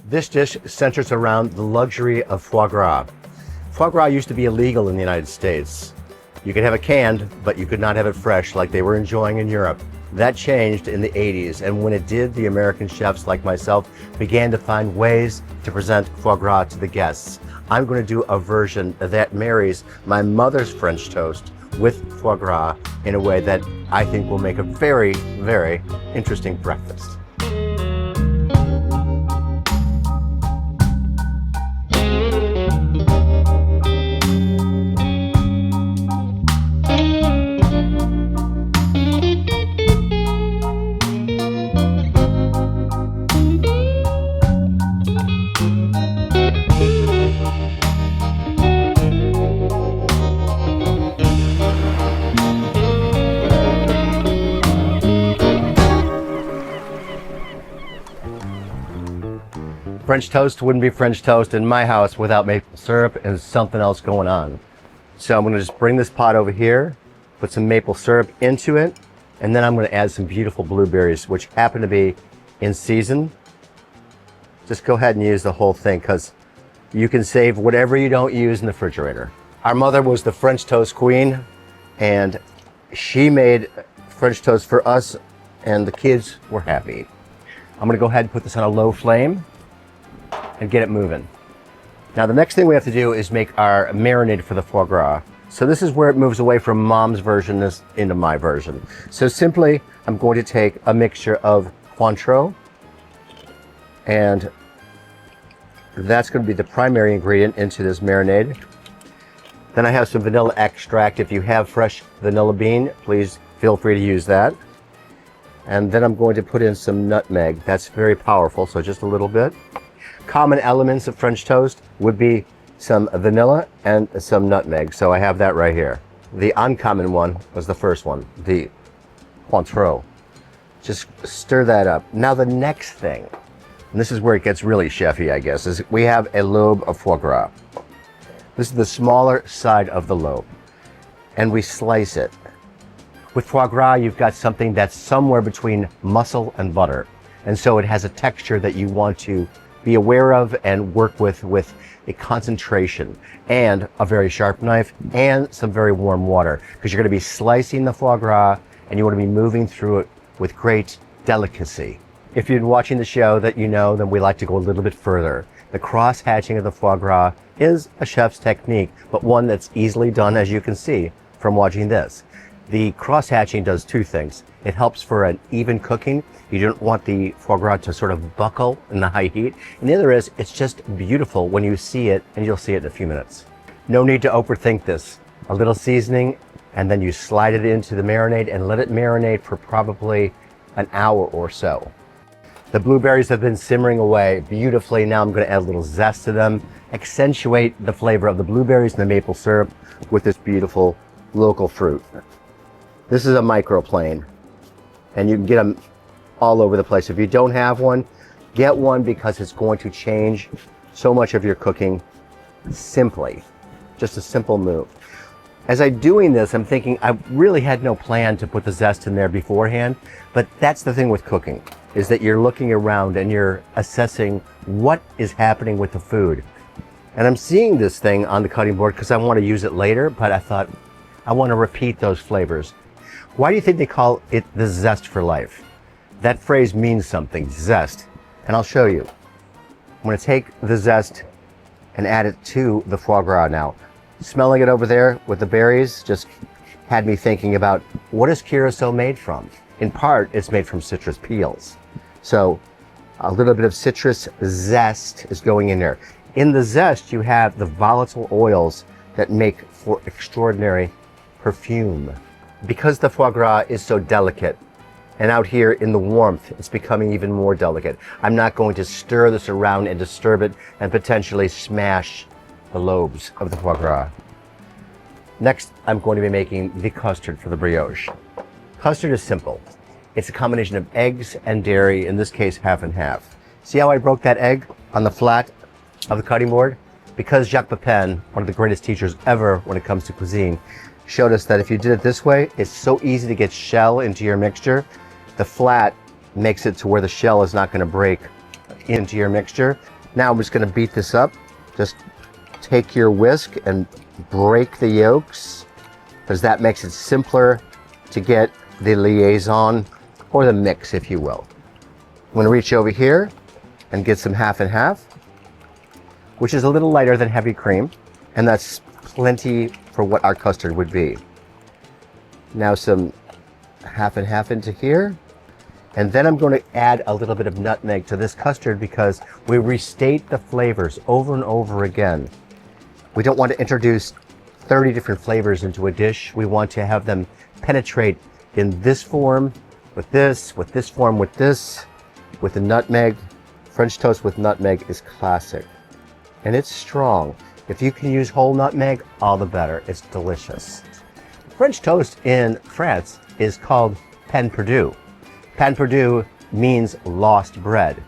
This dish centers around the luxury of foie gras. Foie gras used to be illegal in the United States. You could have it canned, but you could not have it fresh like they were enjoying in Europe. That changed in the 80s, and when it did, the American chefs like myself began to find ways to present foie gras to the guests. I'm going to do a version that marries my mother's French toast with foie gras in a way that I think will make a very, very interesting breakfast. French toast wouldn't be French toast in my house without maple syrup and something else going on. So I'm going to just bring this pot over here, put some maple syrup into it, and then I'm going to add some beautiful blueberries, which happen to be in season. Just go ahead and use the whole thing because you can save whatever you don't use in the refrigerator. Our mother was the French toast queen, and she made French toast for us, and the kids were happy. I'm going to go ahead and put this on a low flame and get it moving. Now the next thing we have to do is make our marinade for the foie gras. So this is where it moves away from mom's version into my version. So simply, I'm going to take a mixture of Cointreau, and that's going to be the primary ingredient into this marinade. Then I have some vanilla extract. If you have fresh vanilla bean, please feel free to use that. And then I'm going to put in some nutmeg. That's very powerful, so just a little bit. Common elements of French toast would be some vanilla and some nutmeg, so I have that right here. The uncommon one was the first one, the Cointreau. Just stir that up. Now the next thing, and this is where it gets really chefy, I guess, is we have a lobe of foie gras. This is the smaller side of the lobe, and we slice it. With foie gras, you've got something that's somewhere between muscle and butter, and so it has a texture that you want to be aware of and work with a concentration and a very sharp knife and some very warm water, because you're going to be slicing the foie gras and you want to be moving through it with great delicacy. If you've been watching the show, that you know, then we like to go a little bit further. The cross hatching of the foie gras is a chef's technique, but one that's easily done, as you can see from watching this. The cross hatching does two things. It helps for an even cooking. You don't want the foie gras to sort of buckle in the high heat. And the other is, it's just beautiful when you see it, and you'll see it in a few minutes. No need to overthink this. A little seasoning, and then you slide it into the marinade and let it marinate for probably an hour or so. The blueberries have been simmering away beautifully. Now I'm going to add a little zest to them, accentuate the flavor of the blueberries and the maple syrup with this beautiful local fruit. This is a microplane, and you can get them all over the place. If you don't have one, get one, because it's going to change so much of your cooking simply. Just a simple move. As I'm doing this, I'm thinking I really had no plan to put the zest in there beforehand, but that's the thing with cooking, is that you're looking around and you're assessing what is happening with the food. And I'm seeing this thing on the cutting board because I want to use it later, but I thought I want to repeat those flavors. Why do you think they call it the zest for life? That phrase means something, zest, and I'll show you. I'm going to take the zest and add it to the foie gras now. Smelling it over there with the berries just had me thinking about, what is curacao made from? In part, it's made from citrus peels. So a little bit of citrus zest is going in there. In the zest, you have the volatile oils that make for extraordinary perfume. Because the foie gras is so delicate, and out here in the warmth, it's becoming even more delicate, I'm not going to stir this around and disturb it and potentially smash the lobes of the foie gras. Next, I'm going to be making the custard for the brioche. Custard is simple. It's a combination of eggs and dairy, in this case, half and half. See how I broke that egg on the flat of the cutting board? Because Jacques Pepin, one of the greatest teachers ever when it comes to cuisine, showed us that if you did it this way, it's so easy to get shell into your mixture. The flat makes it to where the shell is not going to break into your mixture. Now I'm just gonna beat this up. Just take your whisk and break the yolks, because that makes it simpler to get the liaison, or the mix, if you will. I'm gonna reach over here and get some half and half, which is a little lighter than heavy cream, and that's plenty for what our custard would be. Now some half and half into here, and then I'm going to add a little bit of nutmeg to this custard because we restate the flavors over and over again. We don't want to introduce 30 different flavors into a dish. We want to have them penetrate in this form, with this form, with this, with the nutmeg. French toast with nutmeg is classic, and it's strong. If you can use whole nutmeg, all the better. It's delicious. French toast in France is called pain perdu. Pain perdu means lost bread.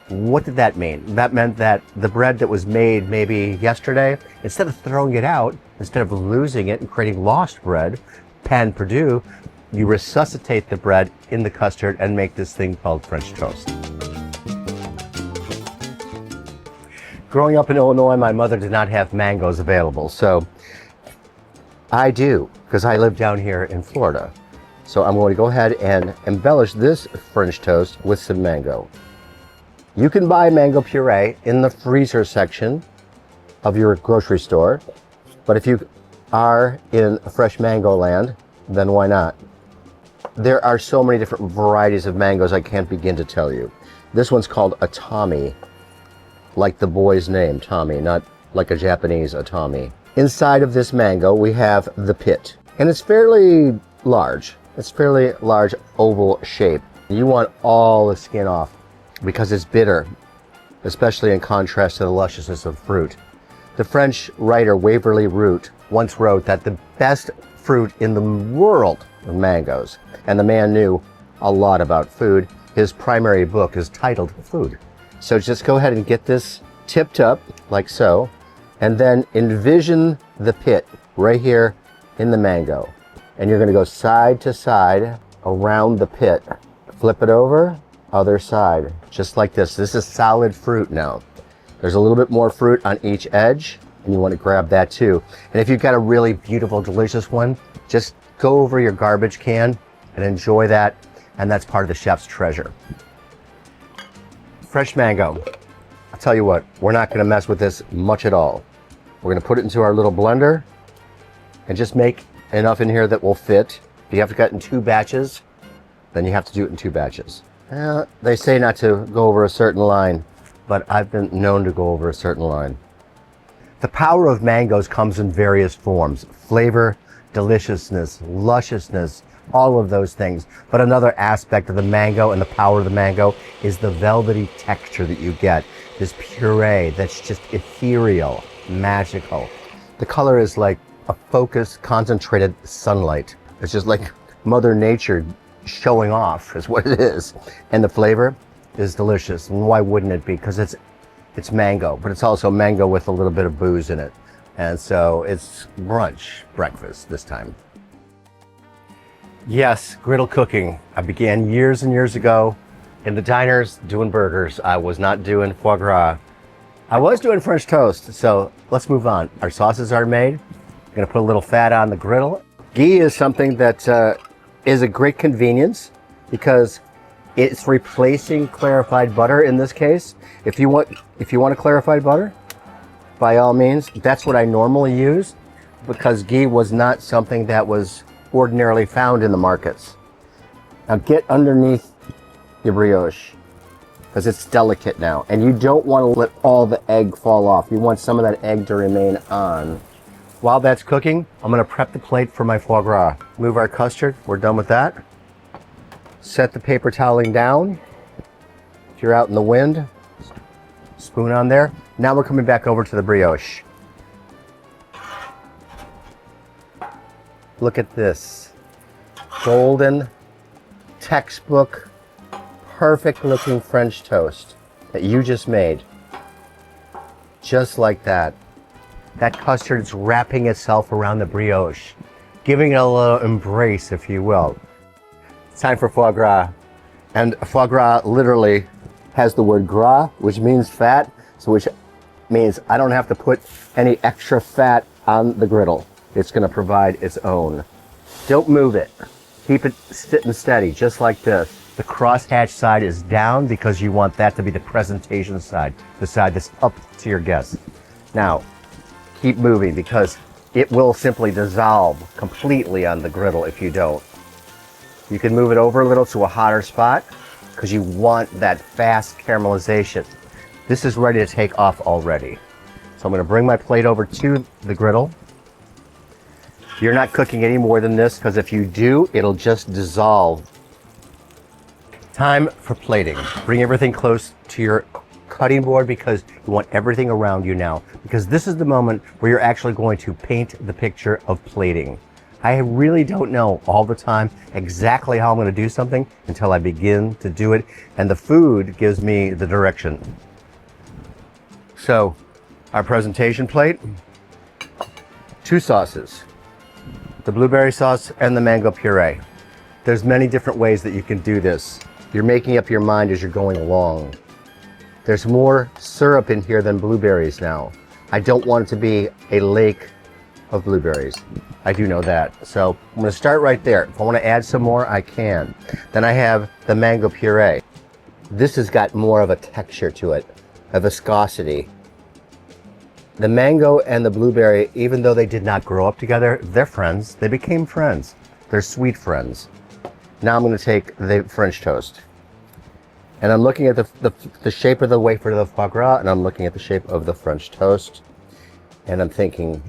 What did that mean? That meant that the bread that was made maybe yesterday, instead of throwing it out, instead of losing it and creating lost bread, pain perdu, you resuscitate the bread in the custard and make this thing called French toast. Growing up in Illinois, my mother did not have mangoes available, so I do, because I live down here in Florida. So I'm going to go ahead and embellish this French toast with some mango. You can buy mango puree in the freezer section of your grocery store, but if you are in fresh mango land, then why not? There are so many different varieties of mangoes I can't begin to tell you. This one's called a Tommy, like the boy's name, Tommy, not like a Japanese Atami. Inside of this mango, we have the pit, and it's fairly large. It's fairly large oval shape. You want all the skin off because it's bitter, especially in contrast to the lusciousness of fruit. The French writer Waverly Root once wrote that the best fruit in the world are mangoes, and the man knew a lot about food. His primary book is titled Food. So just go ahead and get this tipped up like so, and then envision the pit right here in the mango. And you're gonna go side to side around the pit. Flip it over, other side, just like this. This is solid fruit now. There's a little bit more fruit on each edge, and you wanna grab that too. And if you've got a really beautiful, delicious one, just go over your garbage can and enjoy that, and that's part of the chef's treasure. Fresh mango. I'll tell you what, we're not gonna mess with this much at all. We're gonna put it into our little blender and just make enough in here that will fit. If you have to cut in 2 batches, then you have to do it in 2 batches. They say not to go over a certain line, but I've been known to go over a certain line. The power of mangoes comes in various forms: flavor, deliciousness, lusciousness, all of those things. But another aspect of the mango and the power of the mango is the velvety texture that you get. This puree that's just ethereal, magical. The color is like a focused, concentrated sunlight. It's just like Mother Nature showing off is what it is. And the flavor is delicious. And why wouldn't it be? Because it's mango, but it's also mango with a little bit of booze in it. And so it's brunch, breakfast this time. Yes, griddle cooking. I began years and years ago in the diners doing burgers. I was not doing foie gras. I was doing French toast, so let's move on. Our sauces are made. I'm gonna put a little fat on the griddle. Ghee is something that is a great convenience because it's replacing clarified butter in this case. If you want a clarified butter, by all means, that's what I normally use because ghee was not something that was ordinarily found in the markets. Now get underneath your brioche because it's delicate now, and you don't want to let all the egg fall off. You want some of that egg to remain on. While that's cooking, I'm going to prep the plate for my foie gras. Move our custard. We're done with that. Set the paper toweling down. If you're out in the wind, spoon on there. Now we're coming back over to the brioche. Look at this. Golden, textbook, perfect looking French toast that you just made. Just like that. That custard is wrapping itself around the brioche, giving it a little embrace, if you will. It's time for foie gras. And foie gras literally has the word gras, which means fat, so which means I don't have to put any extra fat on the griddle. It's going to provide its own. Don't move it. Keep it sitting steady, just like this. The crosshatch side is down because you want that to be the presentation side, the side that's up to your guests. Now, keep moving because it will simply dissolve completely on the griddle if you don't. You can move it over a little to a hotter spot because you want that fast caramelization. This is ready to take off already. So I'm going to bring my plate over to the griddle. You're not cooking any more than this because if you do, it'll just dissolve. Time for plating. Bring everything close to your cutting board because you want everything around you now, because this is the moment where you're actually going to paint the picture of plating. I really don't know all the time exactly how I'm going to do something until I begin to do it, and the food gives me the direction. So, our presentation plate, 2 sauces, the blueberry sauce and the mango puree. There's many different ways that you can do this. You're making up your mind as you're going along. There's more syrup in here than blueberries now. I don't want it to be a lake of blueberries. I do know that. So I'm going to start right there. If I want to add some more, I can. Then I have the mango puree. This has got more of a texture to it, a viscosity. The mango and the blueberry, even though they did not grow up together, they're friends. They became friends. They're sweet friends. Now I'm going to take the French toast. And I'm looking at the shape of the wafer of the foie gras, and I'm looking at the shape of the French toast. And I'm thinking,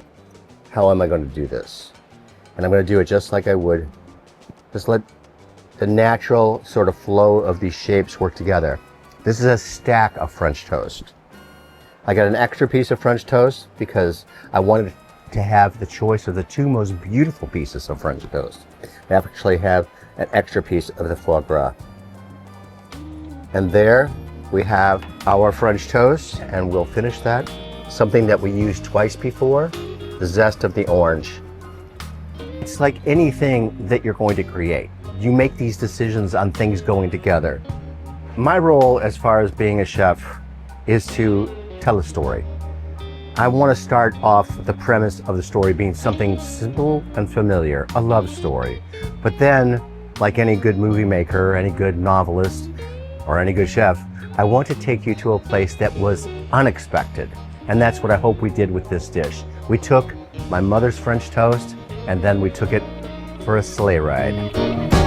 how am I going to do this? And I'm going to do it just like I would. Just let the natural sort of flow of these shapes work together. This is a stack of French toast. I got an extra piece of French toast because I wanted to have the choice of the 2 most beautiful pieces of French toast. I actually have an extra piece of the foie gras. And there we have our French toast, and we'll finish that. Something that we used twice before, the zest of the orange. It's like anything that you're going to create. You make these decisions on things going together. My role as far as being a chef is to tell a story. I want to start off the premise of the story being something simple and familiar, a love story. But then, like any good movie maker, any good novelist, or any good chef, I want to take you to a place that was unexpected. And that's what I hope we did with this dish. We took my mother's French toast, and then we took it for a sleigh ride.